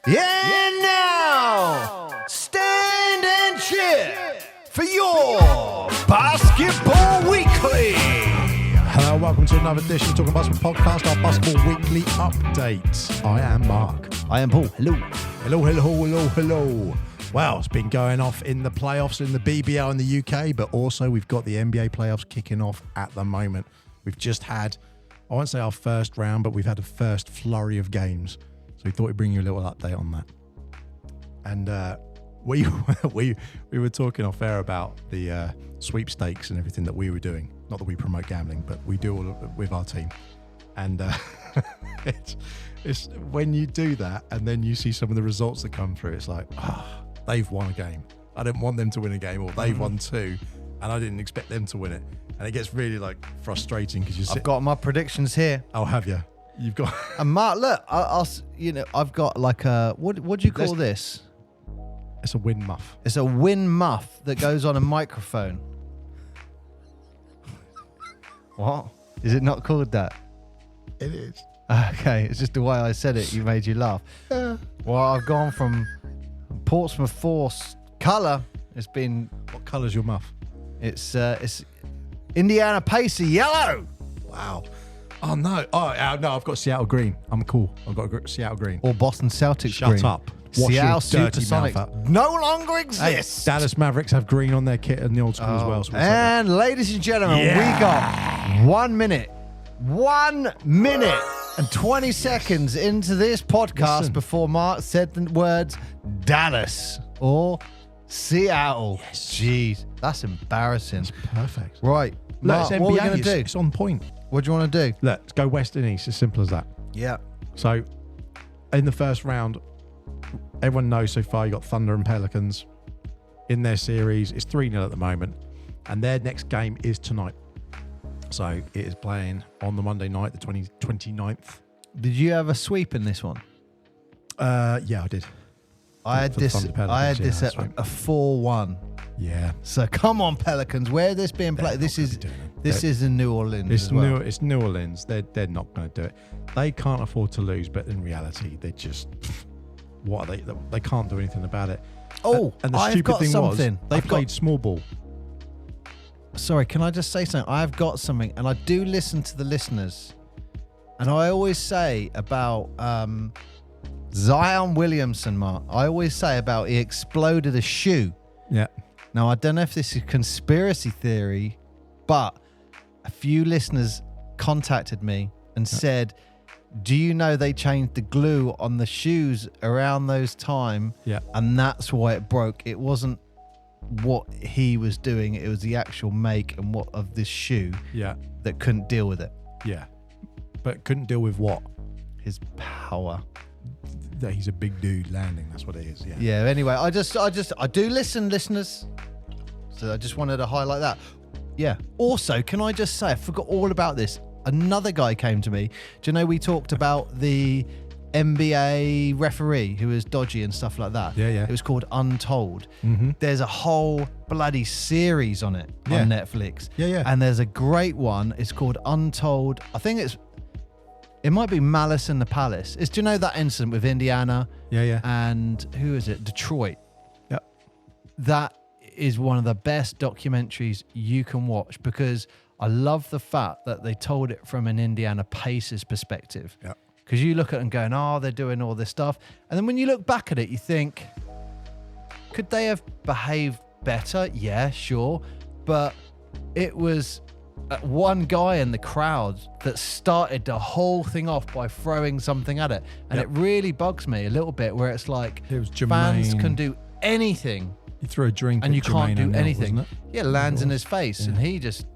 Yeah, now, stand and cheer for your Basketball Weekly. Hello, welcome to another edition of Talking Basketball Podcast, our Basketball Weekly update. I am Mark. I am Paul. Hello. Hello. Well, it's been going off in the playoffs in the BBL in the UK, but also we've got the NBA playoffs kicking off at the moment. We've just had, I won't say our first round, but we've had a first flurry of games. So we thought we'd bring you a little update on that. And we were talking off air about the sweepstakes and everything that we were doing. Not that we promote gambling, but we do all of it with our team. And it's when you do that and then you see some of the results that come through, it's like, they've won a game. I didn't want them to win a game, or they've won two, and I didn't expect them to win it. And it gets really like frustrating because I've got my predictions here. Oh, have you? You've got. And Mark, look, I've got like a what do you call this? It's a win muff. It's a win muff that goes on a microphone. What? Is it not called that? It is. Okay, it's just the way I said it. You made you laugh. Well, I've gone from Portsmouth Force colour. It's been. What colour's your muff? It's Indiana Pacer yellow. Wow. Oh no! Oh no! I've got Seattle green. I'm cool. I've got Seattle green. Or Boston Celtics Shut green. up. Wash Seattle your dirty mouth out. Supersonics no longer exists. Dallas Mavericks have green on their kit in the old school as well. So and ladies and gentlemen, we got 1 minute. 1 minute and 20 seconds into this podcast before Mark said the words Dallas or Seattle. Yes. Jeez, that's embarrassing. It's perfect. Right. Mark, Look, what are we going to do? It's on point. What do you want to do? Let's go west and east. As simple as that. Yeah. So, in the first round, everyone knows so far you got Thunder and Pelicans in their series. It's 3-0 at the moment, and their next game is tonight. So it is playing on the Monday night, the 29th. Did you have a sweep in this one? Yeah, I did. I had this at a 4-1. Yeah. So come on, Pelicans. Where is this being played? This is in New Orleans. It's New Orleans. They're not going to do it. They can't afford to lose, but in reality, they just what are they? They can't do anything about it. Oh, and the I've stupid got thing something. was they played small ball. Sorry, can I just say something? I've got something, and I do listen to the listeners, and I always say about Zion Williamson, Mark. I always say about he exploded a shoe. Yeah. Now, I don't know if this is conspiracy theory, but a few listeners contacted me and said, do you know they changed the glue on the shoes around those time? Yeah. And that's why it broke. It wasn't what he was doing. It was the actual make and what of this shoe that couldn't deal with it. Yeah. But couldn't deal with what? His power. That he's a big dude landing. That's what it is. Yeah. Yeah. Anyway, I do listen, listeners. So I just wanted to highlight that. Yeah. Also, can I just say, I forgot all about this. Another guy came to me. Do you know we talked about the NBA referee who was dodgy and stuff like that? Yeah. It was called Untold. Mm-hmm. There's a whole bloody series on it on Netflix. Yeah. And there's a great one. It's called Untold. I think it might be Malice in the Palace. Do you know that incident with Indiana? Yeah. And who is it? Detroit. Yep. That is one of the best documentaries you can watch because I love the fact that they told it from an Indiana Pacers perspective. Yeah. Because you look at it and going, they're doing all this stuff. And then when you look back at it, you think, could they have behaved better? Yeah, sure. But it was one guy in the crowd that started the whole thing off by throwing something at it. And it really bugs me a little bit where it's like It was fans Jermaine. can do anything. You threw a drink And at you can't Jermaine do O'Neal, anything. wasn't it? Yeah, lands in his face and he just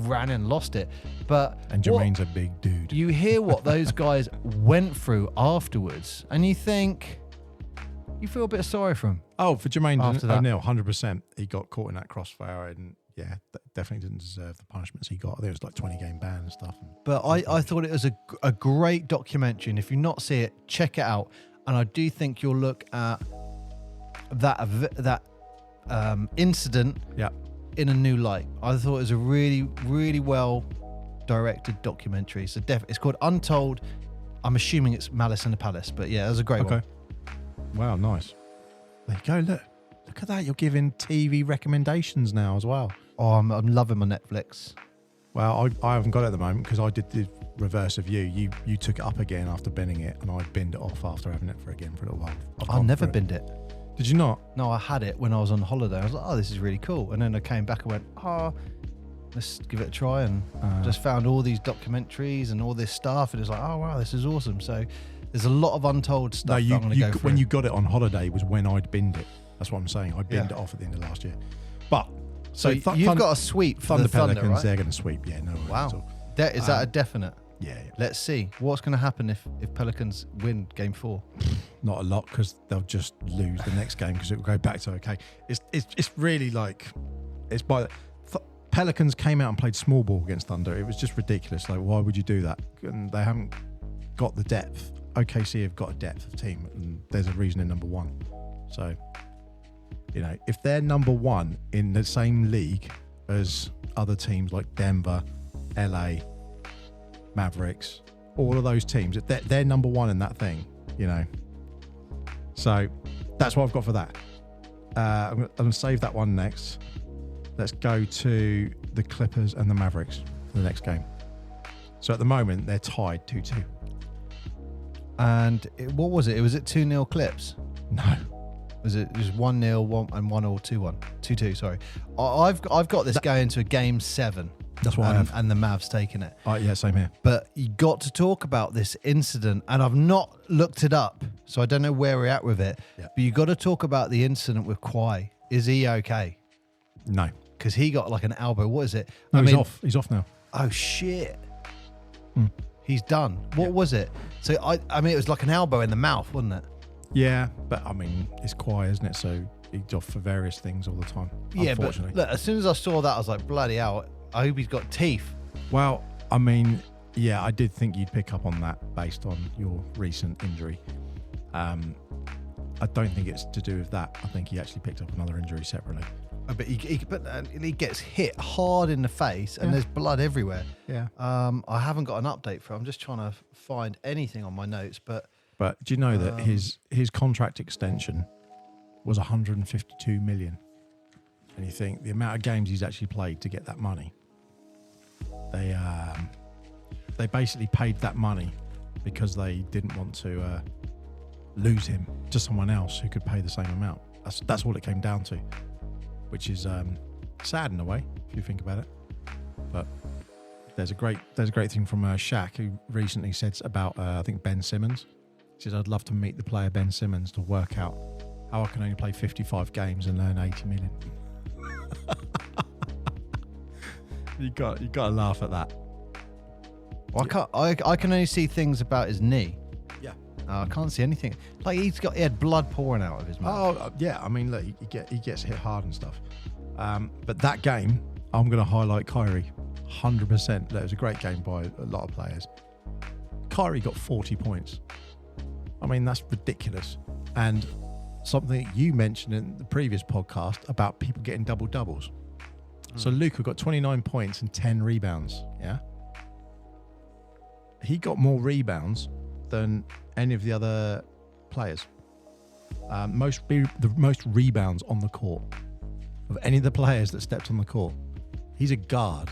ran and lost it. And Jermaine's a big dude. You hear what those guys went through afterwards and you think, you feel a bit sorry for him. Oh, for Jermaine After that. O'Neal, 100%. He got caught in that crossfire and definitely didn't deserve the punishments he got. I think it was like 20-game ban and stuff. But I thought it was a great documentary, and if you not see it, check it out. And I do think you'll look at that incident in a new light. I thought it was a really, really well directed documentary. So it's called Untold. I'm assuming it's Malice in the Palace, but yeah, it was a great one. Wow, nice. There you go. Look at that. You're giving TV recommendations now as well. Oh, I'm loving my Netflix. Well, I haven't got it at the moment because I did the reverse of you. You took it up again after binning it, and I binned it off after having it for a little while. I never binned it. Did you not? No, I had it when I was on holiday. I was like, oh, this is really cool. And then I came back and went, oh, let's give it a try. And just found all these documentaries and all this stuff. And it's like, oh, wow, this is awesome. So there's a lot of untold stuff that I'm going to go through. When you got it on holiday was when I'd binned it. That's what I'm saying. I binned it off at the end of last year. But so you've got a sweep for the Thunder, Pelicans, right? they're going to sweep. Yeah, no worries wow. at all. Is that a definite? Yeah. Let's see. What's going to happen if Pelicans win game 4? Not a lot, because they'll just lose the next game because it will go back to okay. It's really like it's by Pelicans came out and played small ball against Thunder. It was just ridiculous. Like, why would you do that? And they haven't got the depth. OKC have got a depth of team, and there's a reason they're number 1. So, you know, if they're number 1 in the same league as other teams like Denver, LA, Mavericks, all of those teams, they're number 1 in that thing, you know. So that's what I've got for that. I'm going to save that one next. Let's go to the Clippers and the Mavericks for the next game. So at the moment, they're tied 2-2. And what was it? Was it 2-0 Clips? No. Was it just 1-0, 1 or 2-1? 2-2, sorry. I've got this going to a game 7. That's what I have. And the Mavs taking it. Yeah, same here. But you got to talk about this incident, and I've not looked it up, so I don't know where we're at with it. Yeah. But you got to talk about the incident with Kawhi. Is he okay? No. Because he got like an elbow. What is it? No, he's off. He's off now. Oh, shit. He's done. What was it? So, I mean, it was like an elbow in the mouth, wasn't it? Yeah, but I mean, it's Kawhi, isn't it? So he's off for various things all the time, unfortunately. But look, as soon as I saw that, I was like, bloody hell, I hope he's got teeth. Well, I mean, yeah, I did think you'd pick up on that based on your recent injury. I don't think it's to do with that. I think he actually picked up another injury separately. But he gets hit hard in the face, and there's blood everywhere. Yeah. I haven't got an update for it. I'm just trying to find anything on my notes. But do you know that his contract extension was 152 million? And you think the amount of games he's actually played to get that money. They basically paid that money because they didn't want to lose him to someone else who could pay the same amount. That's all it came down to, which is sad in a way if you think about it. But there's a great thing from Shaq, who recently said about I think Ben Simmons. He says, "I'd love to meet the player Ben Simmons to work out how I can only play 55 games and earn 80 million." You got to laugh at that. Well, I can only see things about his knee. Yeah. I can't see anything. Like he had blood pouring out of his mouth. Oh yeah, I mean, look, he gets hit hard and stuff. But that game, I'm going to highlight Kyrie, 100%. That was a great game by a lot of players. Kyrie got 40 points. I mean, that's ridiculous. And something you mentioned in the previous podcast about people getting double doubles. So Luka got 29 points and 10 rebounds. Yeah. He got more rebounds than any of the other players. The most rebounds on the court of any of the players that stepped on the court. He's a guard.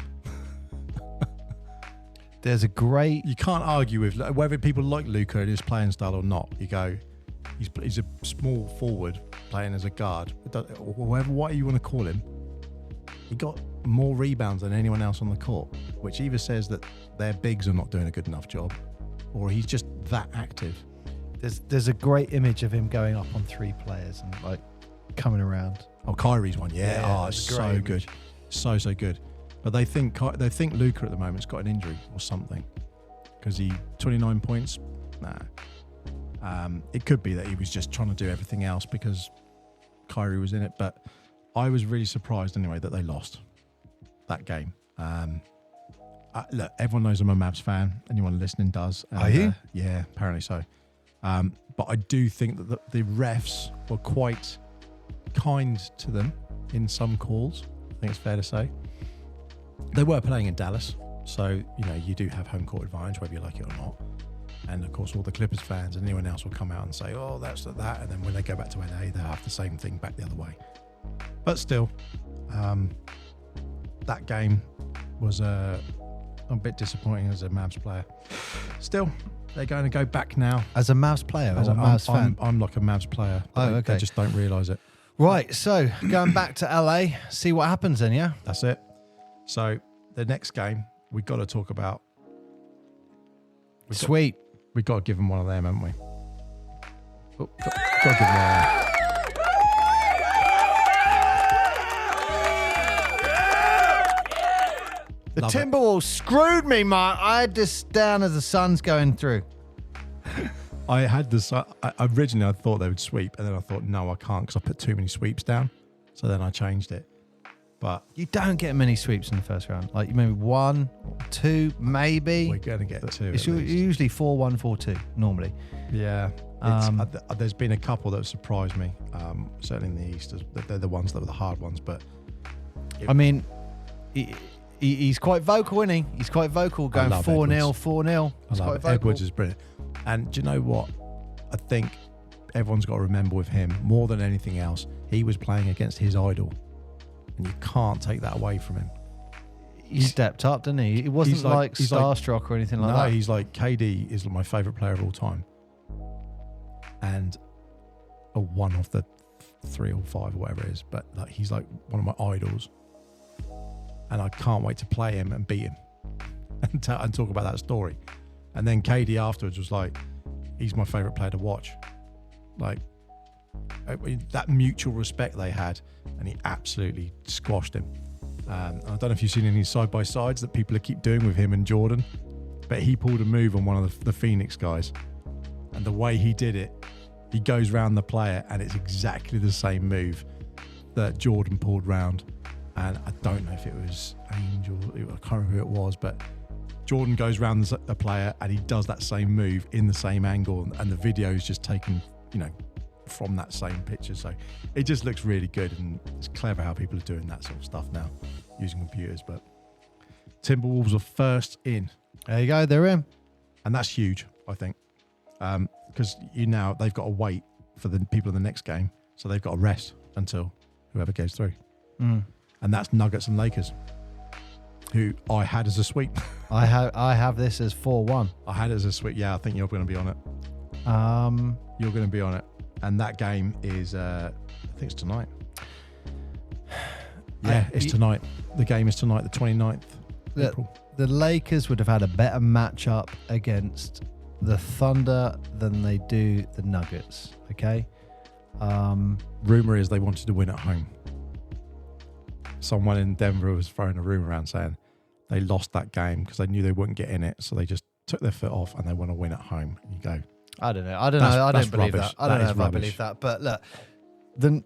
There's a great... You can't argue with whether people like Luka and his playing style or not. You go, he's a small forward playing as a guard. What you want to call him. He got more rebounds than anyone else on the court, which either says that their bigs are not doing a good enough job, or he's just that active. There's a great image of him going up on 3 players and like coming around. Oh, Kyrie's one, yeah. It's so good, so good. But they think Luka at the moment's got an injury or something, because 29 points. Nah, it could be that he was just trying to do everything else because Kyrie was in it, but. I was really surprised anyway that they lost that game. Look, everyone knows I'm a Mavs fan. Anyone listening does. Are you? Yeah, apparently so. But I do think that the refs were quite kind to them in some calls. I think it's fair to say. They were playing in Dallas, so you do have home court advantage whether you like it or not. And of course, all the Clippers fans and anyone else will come out and say, "Oh, that's that," and then when they go back to LA, they'll have the same thing back the other way. But still, that game was a bit disappointing as a Mavs player. Still, they're going to go back now. As a Mavs player, as a Mavs fan? I'm like a Mavs player. Okay. They just don't realise it. Right, so going back to LA, see what happens then, yeah? That's it. So the next game, we've got to talk about. Sweet. We've got to give them one of them, haven't we? Oh, got to give them one of them. The Love Timberwolves screwed me, Mark. I had this down as the sun's going through. I had this. Originally, I thought they would sweep, and then I thought, no, I can't because I put too many sweeps down. So then I changed it. But You don't get many sweeps in the first round. Like maybe 1 or 2, maybe. we're going to get two. It's at least. usually 4-1, 4-2 normally. Yeah. There's been a couple that have surprised me, certainly in the East. They're the ones that were the hard ones. But I mean, he's quite vocal, isn't he? He's quite vocal, going 4-0, 4-0. I love it. Edwards is brilliant. And do you know what? I think everyone's got to remember with him, more than anything else, he was playing against his idol. And you can't take that away from him. He stepped up, didn't he? It wasn't like starstruck or anything like that. No, he's like, KD is my favourite player of all time. And one of the 3 or 5 or whatever it is. But like, he's like one of my idols. And I can't wait to play him and beat him and talk about that story. And then KD afterwards was like, he's my favourite player to watch. Like, that mutual respect they had, and he absolutely squashed him. I don't know if you've seen any side-by-sides that people keep doing with him and Jordan, but he pulled a move on one of the Phoenix guys. And the way he did it, he goes round the player, and it's exactly the same move that Jordan pulled round. And I don't know if it was Angel, I can't remember who it was, but Jordan goes round the player and he does that same move in the same angle, and the video is just taken, from that same picture. So it just looks really good, and it's clever how people are doing that sort of stuff now using computers. But Timberwolves are first in. There you go, they're in. And that's huge, I think, because they've got to wait for the people in the next game, so they've got to rest until whoever goes through. And that's Nuggets and Lakers, who I had as a sweep. I have this as 4-1. I had it as a sweep. Yeah, I think you're going to be on it. You're going to be on it. And that game is, I think it's tonight. Yeah, it's tonight. The game is tonight, the 29th April. The Lakers would have had a better matchup against the Thunder than they do the Nuggets, okay? Rumour is they wanted to win at home. Someone in Denver was throwing a rumour around saying they lost that game because they knew they wouldn't get in it, so they just took their foot off and they want to win at home. You go. I don't know. I don't believe that. I don't know if I believe that. But look, the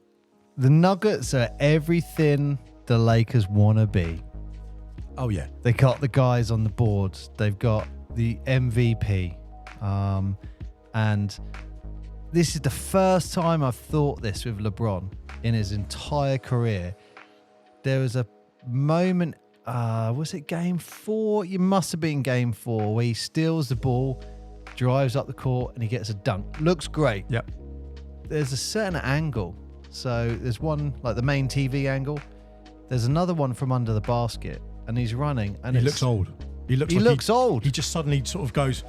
Nuggets are everything the Lakers want to be. Oh, yeah. They got the guys on the boards. They've got the MVP. And this is the first time I've thought this with LeBron in his entire career. There was a moment, was it game 4? It must have been game 4, where he steals the ball, drives up the court, and he gets a dunk. Looks great. Yep. There's a certain angle. So there's one, like the main TV angle. There's another one from under the basket, and he's running. And he looks old. He looks old. He just suddenly sort of goes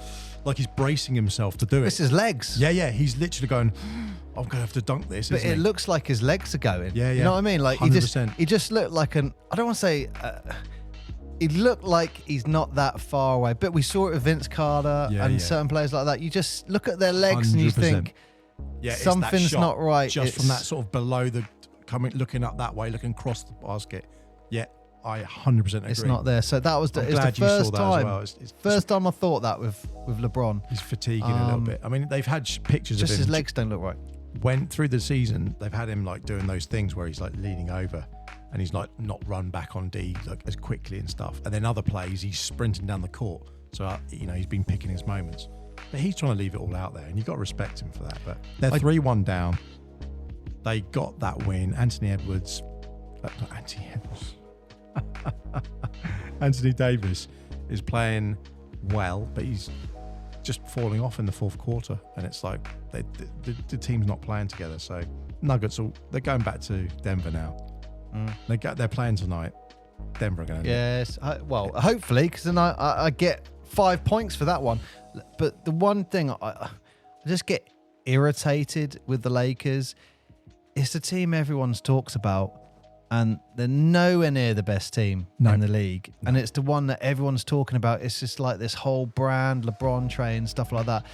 like he's bracing himself to do it. It's his legs. Yeah. He's literally going, I'm going to have to dunk this. But it looks like his legs are going. Yeah. You know what I mean? Like 100%. he just looked like I don't want to say, he looked like he's not that far away. But we saw it with Vince Carter and certain players like that. You just look at their legs 100%. And you think, something's not right. Just from that sort of below looking up that way, looking across the basket. Yeah, I 100% agree. It's not there. So that was the first time. Well. First time I thought that with LeBron. He's fatiguing a little bit. I mean, they've had pictures of him. Just his legs don't look right. Went through the season, they've had him like doing those things where he's like leaning over and he's like not run back on D like as quickly and stuff. And then other plays, he's sprinting down the court. So, he's been picking his moments. But he's trying to leave it all out there, and you've got to respect him for that. But they're 3-1 down. They got that win. Anthony Davis is playing well, but he's just falling off in the fourth quarter, and it's like the team's not playing together. So Nuggets, they're going back to Denver now. They're playing tonight. Denver are going to. Yes. Hopefully, because then I get 5 points for that one. But the one thing I just get irritated with the Lakers. It's the team everyone talks about, and they're nowhere near the best team in the league. And it's the one that everyone's talking about. It's just like this whole brand, LeBron train, stuff like that.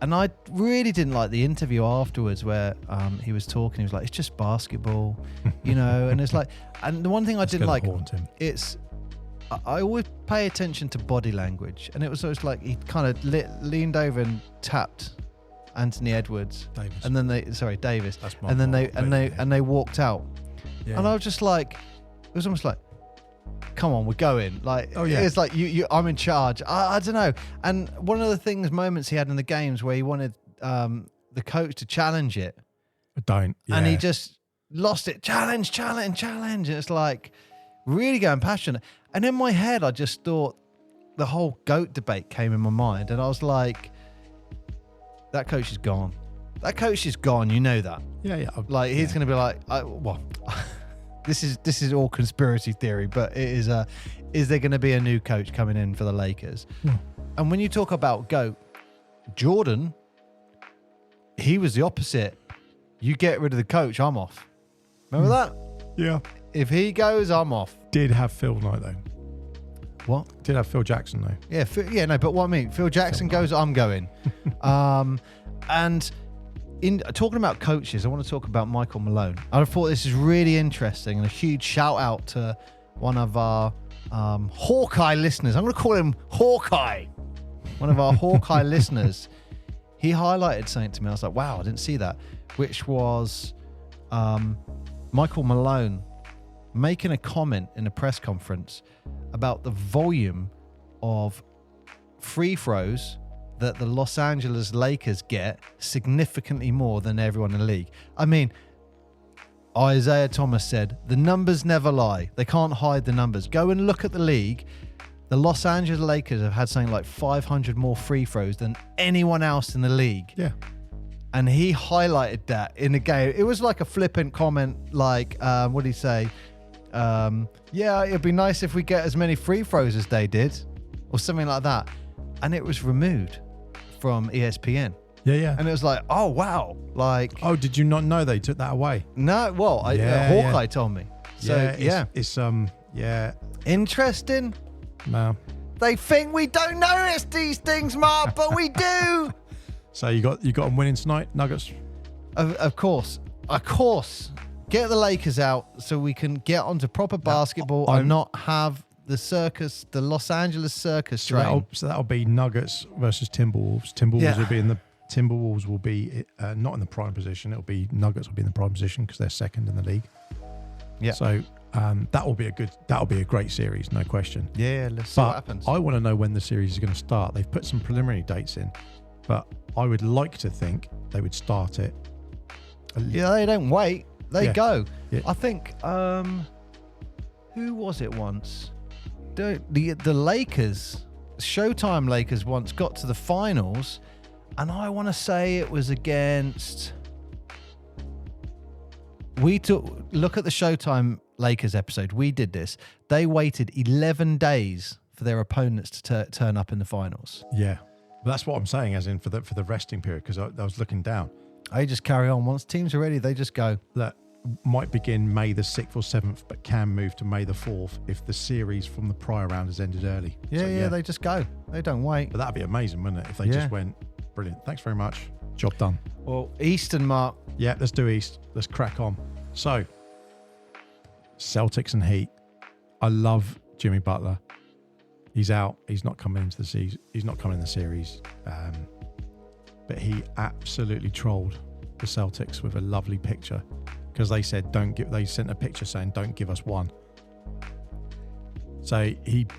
And I really didn't like the interview afterwards where he was talking. He was like, it's just basketball, and it's like, and the one thing I didn't like, it's, I always pay attention to body language. And it was always like he kind of leaned over and tapped Anthony Edwards. Davis. And then Davis. That's my and then fault, they walked out. Yeah. And I was just like, it was almost like, come on, we're going. Like, it's like I'm in charge. I don't know. And one of the moments he had in the games where he wanted the coach to challenge it. And he just lost it. Challenge. And it's like really going passionate. And in my head, I just thought the whole GOAT debate came in my mind. And I was like, that coach is gone. That coach is gone. You know that. Yeah. Like he's going to be like, this is all conspiracy theory, but it is is there going to be a new coach coming in for the Lakers? Yeah. And when you talk about GOAT, Jordan, he was the opposite. You get rid of the coach, I'm off. Remember that? Yeah. If he goes, I'm off. Did have Phil Knight though. What? Did have Phil Jackson though. Yeah, no, but what I mean, Phil Jackson goes, I'm going. And in talking about coaches, I want to talk about Michael Malone. I thought this is really interesting, and a huge shout out to one of our Hawkeye listeners. I'm going to call him Hawkeye. One of our Hawkeye listeners. He highlighted something to me. I was like, wow, I didn't see that. Which was Michael Malone making a comment in a press conference about the volume of free throws that the Los Angeles Lakers get, significantly more than everyone in the league. I mean, Isaiah Thomas said, the numbers never lie. They can't hide the numbers. Go and look at the league. The Los Angeles Lakers have had something like 500 more free throws than anyone else in the league. Yeah. And he highlighted that in the game. It was like a flippant comment, like, what did he say? Yeah, it'd be nice if we get as many free throws as they did, or something like that. And it was removed from ESPN. Yeah. And it was like, oh, wow. Like, oh, did you not know they took that away? No, well, Hawkeye told me. So, It's interesting. No. They think we don't notice these things, Mark, but we do. So you got them winning tonight, Nuggets? Of course. Get the Lakers out so we can get onto proper basketball and not have the Los Angeles circus train. So that'll be Nuggets versus Timberwolves. Timberwolves will be not in the prime position. It'll be Nuggets will be in the prime position because they're second in the league. Yeah. So that'll be a great series, no question. Yeah, let's see what happens. I want to know when the series is going to start. They've put some preliminary dates in, but I would like to think they would start it. Yeah, they don't wait. They go. Yeah. I think who was it once? The Lakers, Showtime Lakers once got to the finals, and I want to say it was against. Look at the Showtime Lakers episode. We did this. They waited 11 days for their opponents to turn up in the finals. Yeah, but that's what I'm saying, as in for the resting period, because I was looking down. They just carry on. Once teams are ready, they just go. That might begin May the 6th or 7th, but can move to May the 4th if the series from the prior round has ended early. Yeah, they just go. They don't wait. But that'd be amazing, wouldn't it? If they just went, brilliant. Thanks very much. Job done. Well, Eastern, Mark. Yeah, let's do East. Let's crack on. So, Celtics and Heat. I love Jimmy Butler. He's out. He's not coming into the season. He's not coming in the series. But he absolutely trolled the Celtics with a lovely picture because they said they sent a picture saying don't give us one. So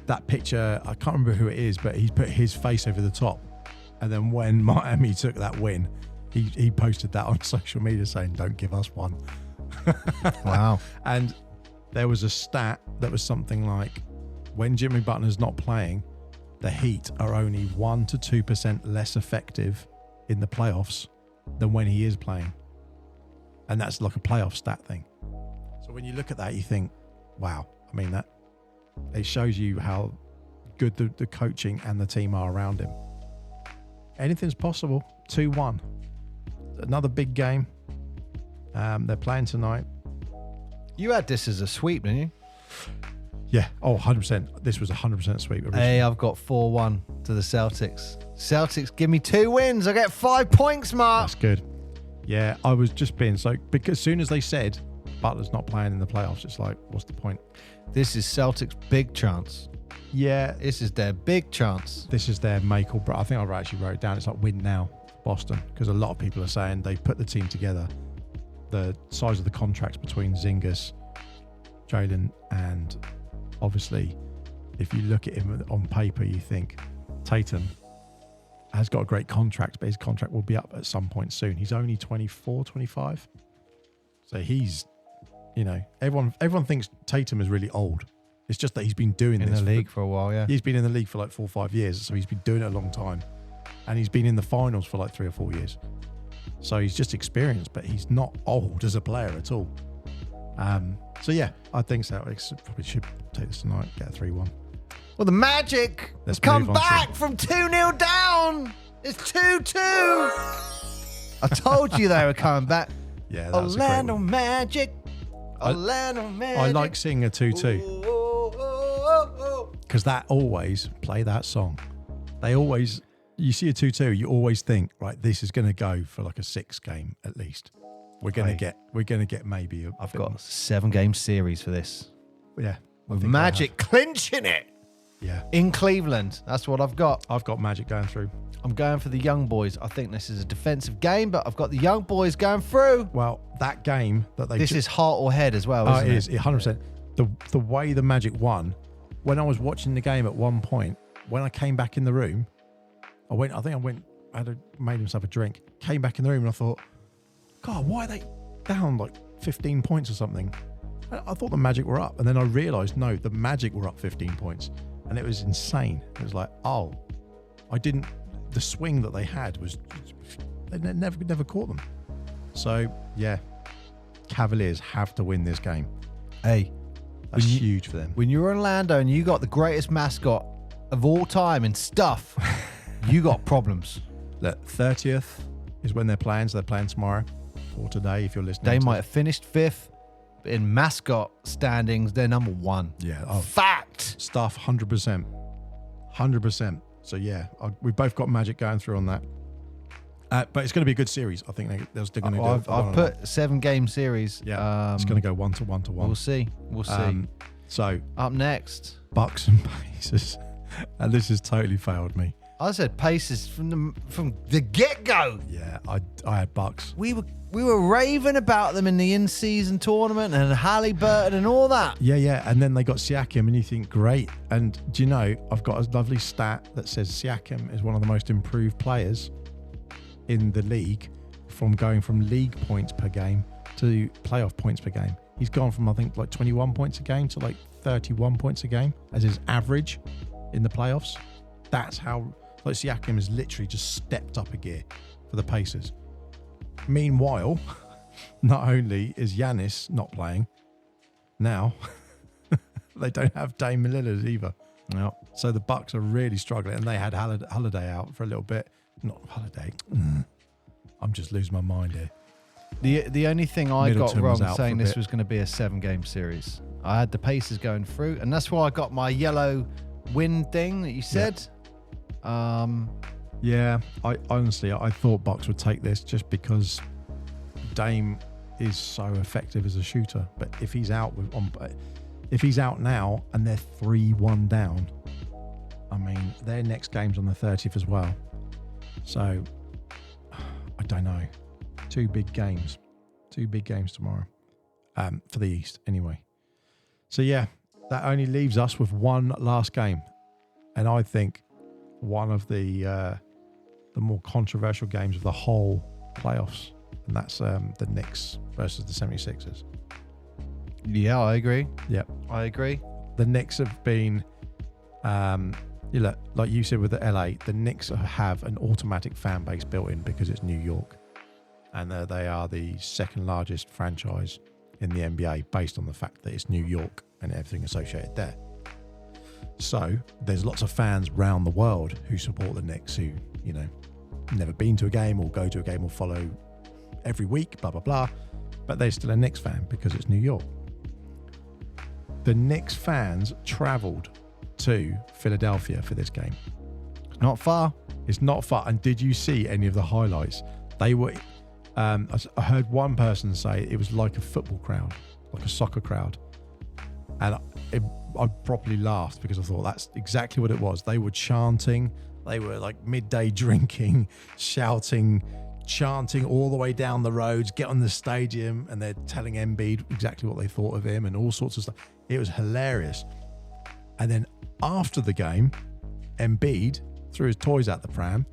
that picture, I can't remember who it is, but he put his face over the top. And then when Miami took that win, he posted that on social media saying don't give us one. Wow. And there was a stat that was something like when Jimmy Butler's not playing, the Heat are only 1 to 2% less effective in the playoffs than when he is playing. And that's like a playoff stat thing. So when you look at that, you think, wow, I mean, that it shows you how good the coaching and the team are around him. Anything's possible. 2-1. Another big game. They're playing tonight. You had this as a sweep, didn't you? Yeah. Oh, 100%. This was 100% sweep originally. Hey, I've got 4-1 to the Celtics. Celtics give me 2 wins. I get 5 points, Mark. That's good. Yeah, I was just being so... Because as soon as they said Butler's not playing in the playoffs, it's like, what's the point? This is Celtics' big chance. Yeah. This is their big chance. This is their make or break. I think I actually wrote it down. It's like win now, Boston. Because a lot of people are saying they put the team together. The size of the contracts between Zingas, Jalen, and obviously, if you look at him on paper, you think Tatum has got a great contract, but his contract will be up at some point soon. He's only 24, 25. So he's, you know, everyone thinks Tatum is really old. It's just that he's been doing this in the league for a while, yeah. He's been in the league for like 4 or 5 years, so he's been doing it a long time. And he's been in the finals for like 3 or 4 years. So he's just experienced, but he's not old as a player at all. So yeah, I think Celtics probably should take this tonight, get a 3-1. Well, the Magic Let's have come move on back from 2-0 down. It's 2-2. I told you they were coming back. Yeah, that was a great Orlando one. Magic. Orlando Magic. I like seeing a 2-2 because that always play that song. They always, you see a 2-2, you always think, right, this is going to go for like a 6 game at least. We're going to get maybe. I've got a 7-game series for this. Yeah, With Magic clinching it. Yeah, in Cleveland. That's what I've got. I've got Magic going through. I'm going for the young boys. I think this is a defensive game, but I've got the young boys going through. Well, that game that they... This is heart or head as well, isn't it? It is, 100%. The way the Magic won, when I was watching the game at one point, when I came back in the room, I made myself a drink, came back in the room and I thought, God, why are they down like 15 points or something? I thought the Magic were up. And then I realised, no, the Magic were up 15 points. And it was insane. It was like, the swing that they had was, they never caught them. So, yeah, Cavaliers have to win this game. Hey, that's huge for them. When you're Orlando and you got the greatest mascot of all time and stuff, you got problems. The 30th is when they're playing, so they're playing tomorrow or today if you're listening. They might have finished 5th, but in mascot standings, they're number 1. Yeah. Fact. Stuff, 100%. 100%. So, yeah, we've both got Magic going through on that. But it's going to be a good series. I think they're still going to do it. I've put 7-game series. Yeah, it's going to go 1-1. We'll see. So, up next, Bucks and Pacers. And this has totally failed me. I said Pacers from the get-go. Yeah, I had Bucks. We were raving about them in the in-season tournament and Halliburton and all that. Yeah. And then they got Siakam and you think, great. And do you know, I've got a lovely stat that says Siakam is one of the most improved players in the league from going from league points per game to playoff points per game. He's gone from, I think, like 21 points a game to like 31 points a game as his average in the playoffs. That's how, like, Siakam has literally just stepped up a gear for the Pacers. Meanwhile, not only is Giannis not playing, now they don't have Dame Lillard either. No. So the Bucks are really struggling, and they had Holiday out for a little bit. Not Holiday. I'm just losing my mind here. The only thing I Middleton got was wrong out saying for a this bit. was going to be a 7-game series. I had the Pacers going through, and that's why I got my yellow win thing that you said. Yeah, I honestly thought Bucks would take this just because Dame is so effective as a shooter. But if he's out now and they're 3-1 down, I mean, their next game's on the 30th as well. So I don't know. 2 big games tomorrow, for the East anyway. So yeah, that only leaves us with one last game, and I think one of the more controversial games of the whole playoffs, and that's the Knicks versus the 76ers. Yeah, I agree. Yep. I agree. The Knicks have been You look, like you said with the LA, the Knicks have an automatic fan base built in because it's New York. And they are the second largest franchise in the NBA based on the fact that it's New York and everything associated there. So there's lots of fans around the world who support the Knicks who, you know, never been to a game or go to a game or follow every week, blah, blah, blah. But they're still a Knicks fan because it's New York. The Knicks fans travelled to Philadelphia for this game. It's not far. It's not far. And did you see any of the highlights? They were... I heard one person say it was like a football crowd, like a soccer crowd. And I properly laughed because I thought that's exactly what it was. They were chanting. They were like midday drinking, shouting, chanting all the way down the roads, get on the stadium, and they're telling Embiid exactly what they thought of him and all sorts of stuff. It was hilarious. And then after the game, Embiid threw his toys out the pram,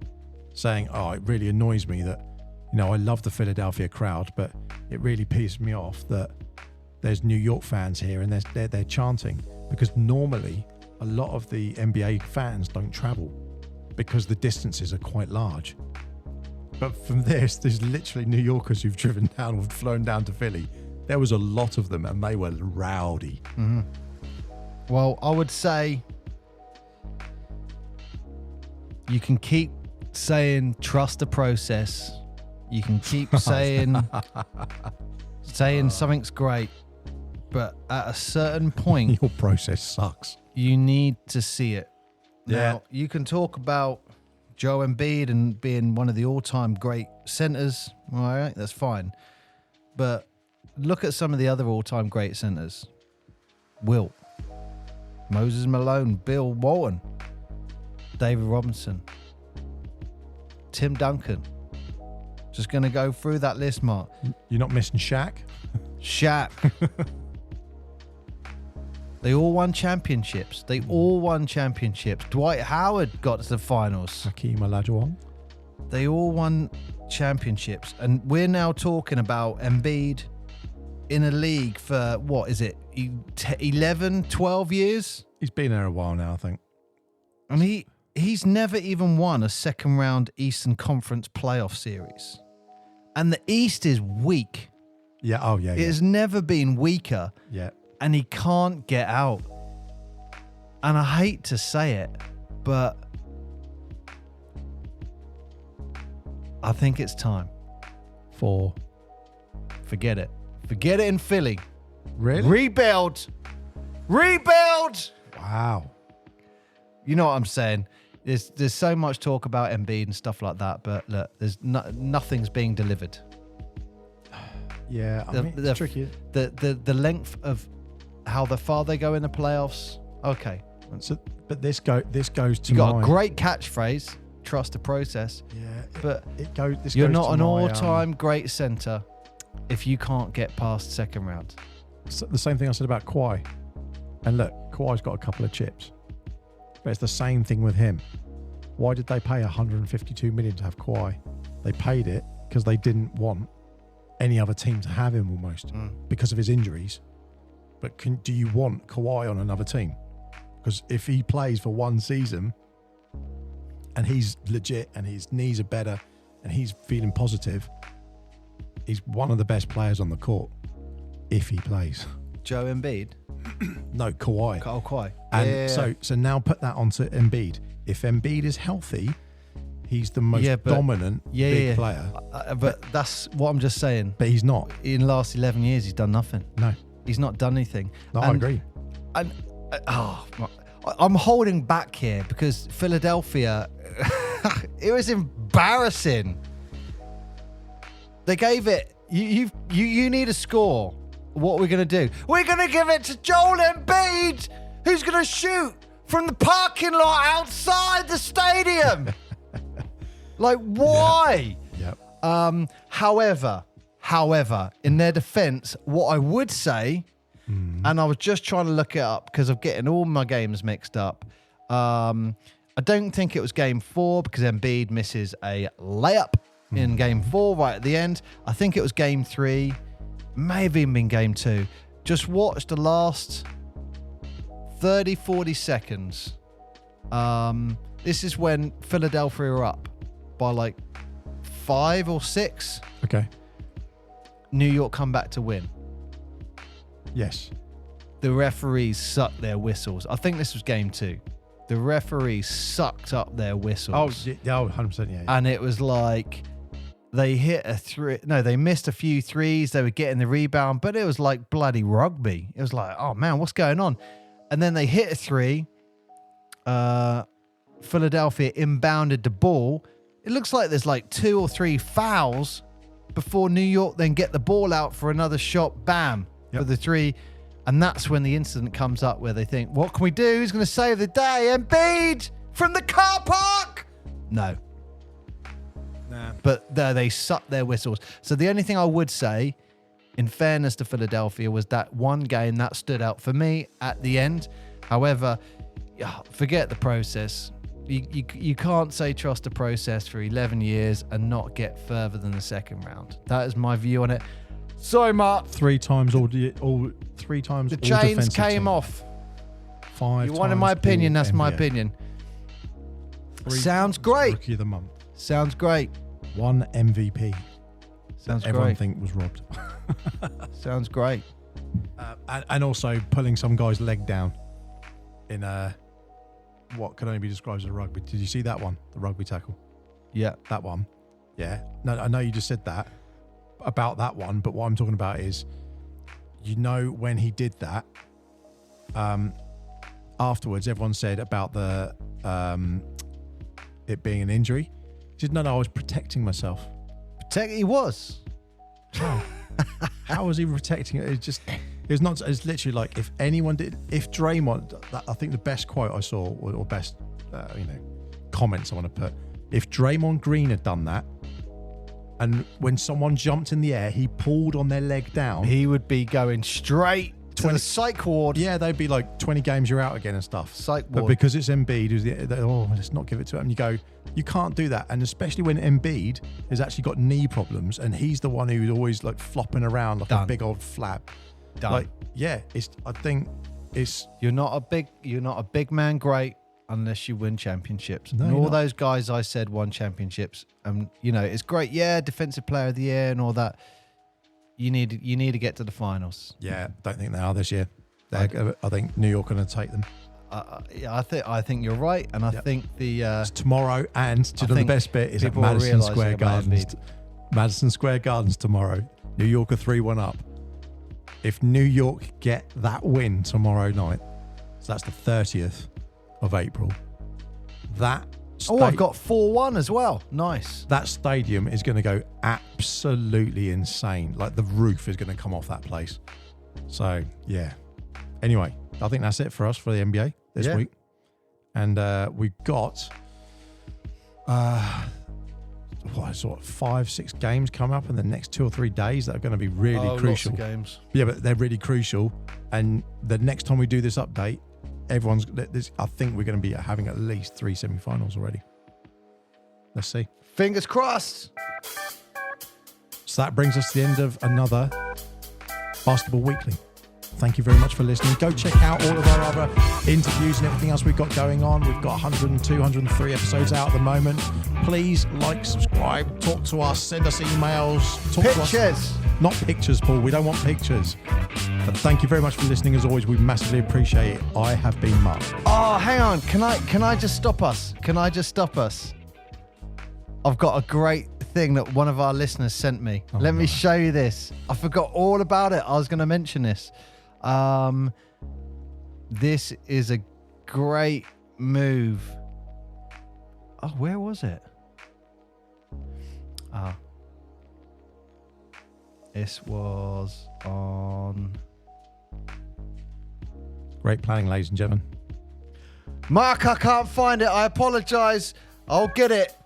saying, "Oh, it really annoys me that, you know, I love the Philadelphia crowd, but it really pisses me off that there's New York fans here and they're chanting, because normally a lot of the NBA fans don't travel because the distances are quite large. But from this, there's literally New Yorkers who've driven down or flown down to Philly. There was a lot of them and they were rowdy." Mm-hmm. Well, I would say you can keep saying trust the process. You can keep saying something's great, but at a certain point, your process sucks. You need to see it. Yeah. Now, you can talk about Joe Embiid and being one of the all-time great centers. All right, that's fine. But look at some of the other all-time great centers. Wilt, Moses Malone, Bill Walton, David Robinson, Tim Duncan. Just going to go through that list, Mark. You're not missing Shaq? Shaq. They all won championships. Dwight Howard got to the finals. Hakeem Olajuwon. They all won championships. And we're now talking about Embiid in a league for, what is it, 11, 12 years? He's been there a while now, I think. And he's never even won a second round Eastern Conference playoff series. And the East is weak. Yeah, oh yeah. It has never been weaker. Yeah. And he can't get out. And I hate to say it, but I think it's time. Forget it. Forget it in Philly. Really? Rebuild. Wow. You know what I'm saying? There's so much talk about Embiid and stuff like that, but look, there's nothing's being delivered. Yeah, I mean, it's tricky. The length of how far they go in the playoffs. Okay. So, but this goes to you got a great catchphrase, trust the process. Yeah, but you're not an all-time great center if you can't get past second round. The same thing I said about Kawhi. And look, Kawhi's got a couple of chips. But it's the same thing with him. Why did they pay $152 million to have Kawhi? They paid it because they didn't want any other team to have him almost because of his injuries. But do you want Kawhi on another team? Because if he plays for one season and he's legit and his knees are better and he's feeling positive, he's one of the best players on the court if he plays. Joe Embiid? No, Kawhi. Oh, Kawhi. And so now put that onto Embiid. If Embiid is healthy, he's the most dominant big player. But that's what I'm just saying. But he's not. In the last 11 years, he's done nothing. No. He's not done anything. No, I agree. And I'm holding back here because Philadelphia, it was embarrassing. They gave it. You need a score. What are we going to do? We're going to give it to Joel Embiid, who's going to shoot from the parking lot outside the stadium. Like, why? Yep. However, in their defense, what I would say, and I was just trying to look it up because I'm getting all my games mixed up. I don't think it was game 4 because Embiid misses a layup in game 4 right at the end. I think it was game 3. May have even been game 2. Just watch the last 30, 40 seconds This is when Philadelphia are up by like 5 or 6. Okay. New York come back to win. Yes. The referees sucked their whistles. I think this was game 2. The referees sucked up their whistles. Oh, yeah, 100%. Yeah. And it was like they hit a 3. No, they missed a few threes. They were getting the rebound, but it was like bloody rugby. It was like, oh man, what's going on? And then they hit a 3. Philadelphia inbounded the ball. It looks like there's like 2 or 3 fouls before New York then get the ball out for another shot. Bam, for the 3. And that's when the incident comes up where they think, what can we do? Who's going to save the day? Embiid from the car park. No. Nah. But they sucked their whistles. So the only thing I would say, in fairness to Philadelphia, was that one game that stood out for me at the end. However, forget the process. You can't say trust the process for 11 years and not get further than the second round. That is my view on it. Sorry, Mark. 3 times all 3 times. The all chains defensive came team. off. 5 You times. wanted my opinion. That's my NBA. opinion. 3 Sounds times great. Rookie of the month. Sounds great. 1 MVP. Sounds Everyone great. think was robbed. Sounds great. And also pulling some guy's leg down in what can only be described as a rugby. Did you see that one? The rugby tackle. Yeah. That one. Yeah. No, I know you just said that about that one, but what I'm talking about is, when he did that, afterwards, everyone said about the it being an injury. He said, no, I was protecting myself. He was. How was he protecting it? It's literally like if Draymond, I think the best quote I saw, or best, comments I want to put, if Draymond Green had done that, and when someone jumped in the air, he pulled on their leg down, He would be going straight to the psych ward. yeah, they'd be like 20 games, you're out again and stuff. Psych But ward. because it's Embiid, let's not give it to him. You go, you can't do that. And especially when Embiid has actually got knee problems and he's the one who's always like flopping around like a Done. big old flab. Done. Like, yeah, I think it's, You're not a big man great unless you win championships. No, and you're all not. those guys I said won championships. And it's great. Yeah, defensive player of the year and all that. You need to get to the finals. yeah, don't think they are this year. I think New York are going to take them. Yeah, I think you're right, and I think the It's tomorrow, and I the think best bit is at people are Madison realising Square about Gardens. Embiid. Madison Square Gardens tomorrow. New York are 3-1 up. If New York get that win tomorrow night, so that's the 30th of April, I've got 4-1 as well. Nice. that stadium is going to go absolutely insane. Like the roof is going to come off that place. So, yeah. Anyway, I think that's it for us for the NBA this week. And we've got 5-6 games coming up in the next 2 or 3 days that are going to be really crucial. Lots of games. Yeah, but they're really crucial. And the next time we do this update, I think we're going to be having at least 3 semi-finals already. Let's see. Fingers crossed. So that brings us to the end of another Basketball Weekly. Thank you very much for listening. Go check out all of our other interviews and everything else we've got going on. We've got 102, 103 episodes out at the moment. Please like, subscribe, talk to us, send us emails. Talk to us. Pictures. Not pictures, Paul. We don't want pictures. But thank you very much for listening. As always, we massively appreciate it. I have been Mark. Oh, hang on. Can I just stop us? I've got a great thing that one of our listeners sent me. Let me show you this. I forgot all about it. I was going to mention this. This is a great move. Oh, where was it? This was on... Great planning, ladies and gentlemen. Mark, I can't find it. I apologize. I'll get it.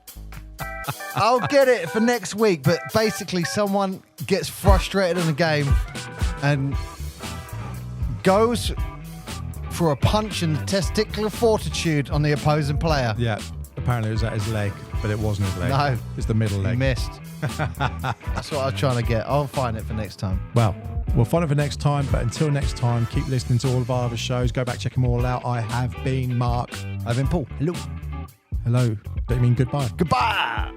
I'll get it for next week. But basically, someone gets frustrated in a game and goes for a punch in the testicular fortitude on the opposing player. Yeah, apparently it was at his leg, but it wasn't his leg. No. It's the middle He leg. missed. That's what I'm trying to get. I'll find it for next time. Well, we'll find it for next time. But until next time, keep listening to all of our other shows. Go back, check them all out. I have been Mark. I've been Paul. Hello. Hello. Don't you mean goodbye? Goodbye.